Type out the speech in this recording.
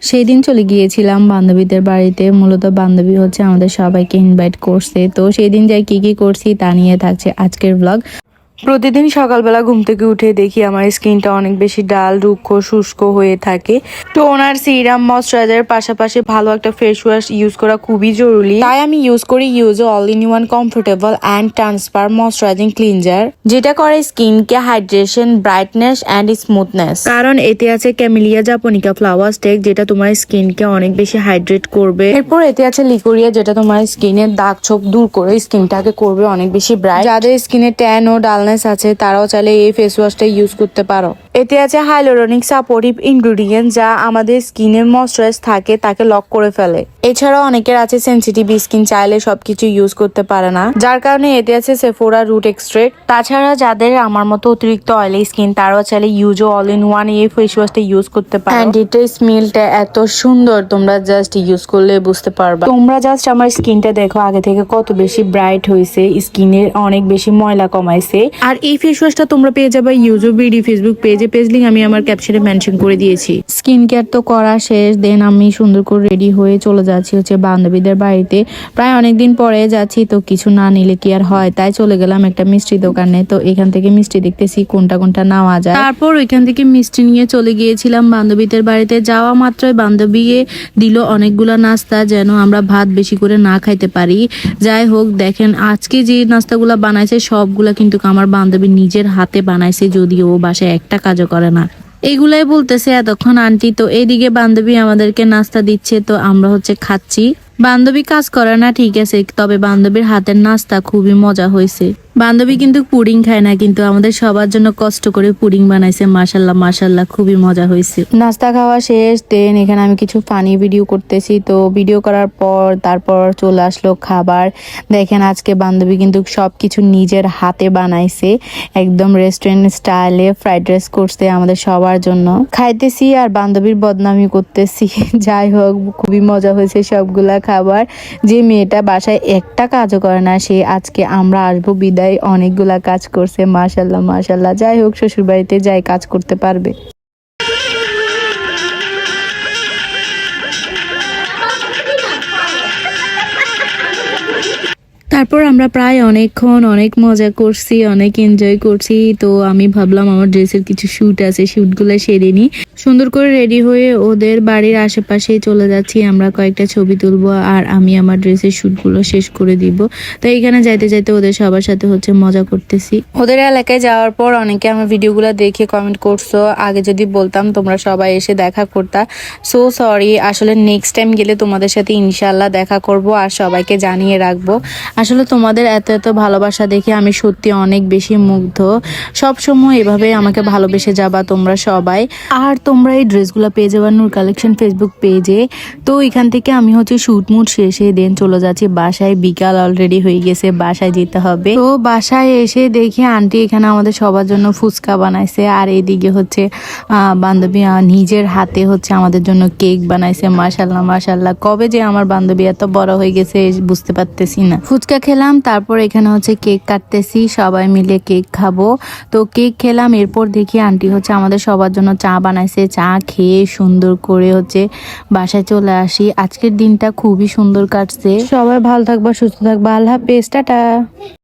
সেই দিন চলে গিয়েছিলাম বান্ধবীদের বাড়িতে। মূলত বান্ধবী হচ্ছে আমাদের সবাইকে ইনভাইট করছে, তো সেই দিন যাই কি কি করছি তা নিয়ে থাকছে আজকের ব্লগ। প্রতিদিন সকালবেলা ঘুম থেকে উঠে দেখি আমার স্কিনটা অনেক বেশি ডাল, রুক্ষ, শুষ্ক হয়ে থাকে। টোনার, সিরাম, ময়শ্চারাইজারের পাশাপাশি ভালো একটা ফেস ওয়াশ ইউজ করা খুবই জরুরি। তাই আমি ইউজ করি ইউজো all in one comfortable and transfer moisturising cleanser, যেটা করে স্কিনকে হাইড্রেশন, ব্রাইটনেস অ্যান্ড স্মুথনেস। কারণ এতে আছে ক্যামেলিয়া জাপোনিকা ফ্লাওয়ার স্টেক, যেটা তোমার স্কিনকে অনেক বেশি হাইড্রেট করবে। এরপর এতে আছে লিকোরিয়া, যেটা তোমার স্কিনের দাগ ছোপ দূর করে স্কিনটাকে করবে অনেক বেশি ব্রাইট। যাদের স্কিনে ট্যান ও ডালনেস আছে তারাও চাইলে এই ফেস ওয়াশটা ইউজ করতে পারো। এতে আছে হাইলোরনিক সাপোর্টিভ ইনগ্রেডিয়েন্ট, যা আমাদের স্কিনের ময়শ্চারাইজ থাকে তাকে লক করে ফেলে। এছাড়াও অনেকের আছে সেনসিটিভ স্কিন, চাইলে সবকিছু ইউজ করতে পারে না, যার কারণে এতে আছে সেফোরা রুট এক্সট্রেক্ট। তাছাড়া যাদের আমার মতো অতিরিক্ত অয়েলি স্কিন তারাও চাইলে ইউজো অল ইন ওয়ান এই ফেস ওয়াশটা ইউজ করতে পারো। এন্ড এটার স্মেলটা এত সুন্দর, তোমরা জাস্ট ইউজ করলে বুঝতে পারবা। তোমরা জাস্ট আমার স্কিনটা দেখো আগে থেকে কত বেশি ব্রাইট হয়েছে, স্কিনের অনেক বেশি ময়লা কমাইছে। আর এই ফেস ওয়াশটা তোমরা পেয়ে যাবে ইউজো বিডি ফেসবুক পেজে, পেজ লিংক আমি আমার ক্যাপশনে মেনশন করে দিয়েছি। স্কিন কেয়ার তো করা শেষ, দেন আমি সুন্দর করে রেডি হয়ে চলে যাচ্ছি হচ্ছে বান্ধবীদের বাড়িতে। প্রায় অনেকদিন পরে যাচ্ছি, তো কিছু না নিলে কি আর হয়, তাই চলে গেলাম একটা মিষ্টি দোকানে। তো এখান থেকে মিষ্টি দেখতেছি কোনটা কোনটা নেওয়া যায়। তারপর ওইখান থেকে মিষ্টি নিয়ে চলে গিয়েছিলাম বান্ধবীদের বাড়িতে। যাওয়া মাত্রই বান্ধবী দিল অনেকগুলা নাস্তা, যেন আমরা ভাত বেশি করে না খাইতে পারি। যাই হোক, দেখেন আজকে যে নাস্তাগুলা বানাইছে সবগুলা কিন্তু আমার বান্ধবী নিজের হাতে বানাইছে, যদিও ও বাসায় একটা কাজও করে না। এইগুলাই বলতেছে এতক্ষণ আন্টি। তো এইদিকে বান্ধবী আমাদেরকে নাস্তা দিচ্ছে, তো আমরা হচ্ছে খাচ্ছি। বান্ধবী কাজ করে না ঠিক আছে, তবে বান্ধবীর হাতের নাস্তা খুবই মজা হয়েছে। বান্ধবী কিন্তু পুডিং খায় না, কিন্তু আমাদের সবার জন্য কষ্ট করে পুডিং বানাইছে। মাশাল্লাহ মাশাল্লাহ, খুবই মজা হয়েছে। নাস্তা খাওয়া শেষ, দেন এখানে আমি কিছু ফানি ভিডিও করতেছি। তো ভিডিও করার পর তারপর চলে আসলো খাবার। দেখেন আজকে বান্ধবী কিন্তু সবকিছু নিজের হাতে বানাইছে, একদম রেস্টুরেন্ট স্টাইলে ফ্রাইড রাইস করছে আমাদের সবার জন্য। খাইতেছি আর বান্ধবীর বদনামি করতেছি। যাই হোক, খুবই মজা হয়েছে সবগুলা খাবার। যে মেয়েটা বাসায় একটা কাজও করে না, সে আজকে আমরা আসবো বিদায় অনেকগুলা কাজ করছে। মাশাল্লাহ মাশাল্লাহ। যাই হোক, শ্বশুর বাড়িতে যাই কাজ করতে পারবে। তারপর আমরা প্রায় অনেকক্ষণ অনেক মজা করছি, অনেক এনজয় করছি। তো আমি ভাবলাম আমার ড্রেসের কিছু শ্যুট আছে, শ্যুটগুলো সেরে নিই। সুন্দর করে রেডি হয়ে ওদের বাড়ির আশেপাশে চলে যাচ্ছি, আমরা কয়েকটা ছবি তুলবো আর আমি আমার ড্রেসের শ্যুটগুলো শেষ করে দিব। তো এইখানে যাইতে যাইতে ওদের সবার সাথে হচ্ছে মজা করতেছি। ওদের এলাকায় যাওয়ার পর অনেকে আমার ভিডিওগুলো দেখে কমেন্ট করছো, আগে যদি বলতাম তোমরা সবাই এসে দেখা করতা। সো সরি, আসলে নেক্সট টাইম গেলে তোমাদের সাথে ইনশাল্লাহ দেখা করব আর সবাইকে জানিয়ে রাখবো। আসলে তোমাদের এত এত ভালোবাসা দেখে আমি সত্যি অনেক বেশি মুগ্ধ। সব সময় এভাবে আমাকে ভালোবেসে যাবা তোমরা সবাই। আর তোমরা এই ড্রেসগুলো পেয়ে যাবা নূর কালেকশন ফেসবুক পেজে। তো এখান থেকে আমি হচ্ছে শুট মুট শেষে দেন চলে যাচ্ছি বাসায়। বিকাল অলরেডি হয়ে গেছে, বাসায় যেতে হবে। তো বাসায় এসে দেখি আন্টি এখানে আমাদের সবার জন্য ফুচকা বানাইছে, আর এদিকে হচ্ছে বান্ধবী নিজের হাতে হচ্ছে আমাদের জন্য কেক বানাইছে। মাশাল্লাহ মাশাল্লাহ, কবে যে আমার বান্ধবী এত বড় হয়ে গেছে বুঝতে পারতেছি না। ফুচকা খেলাম, তারপর এখানে হচ্ছে কেক কাটতেছি, সবাই মিলে কেক খাবো। তো কেক খেলাম, এরপর দেখি আন্টি হচ্ছে আমাদের সবার জন্য চা বানাইছে। চা খেয়ে সুন্দর করে হচ্ছে বাসায় চলে আসি। আজকের দিনটা খুবই সুন্দর কাটছে। সবাই ভালো থাকবা, সুস্থ থাকবা, আল্লাহ হাফেজ, টাটা।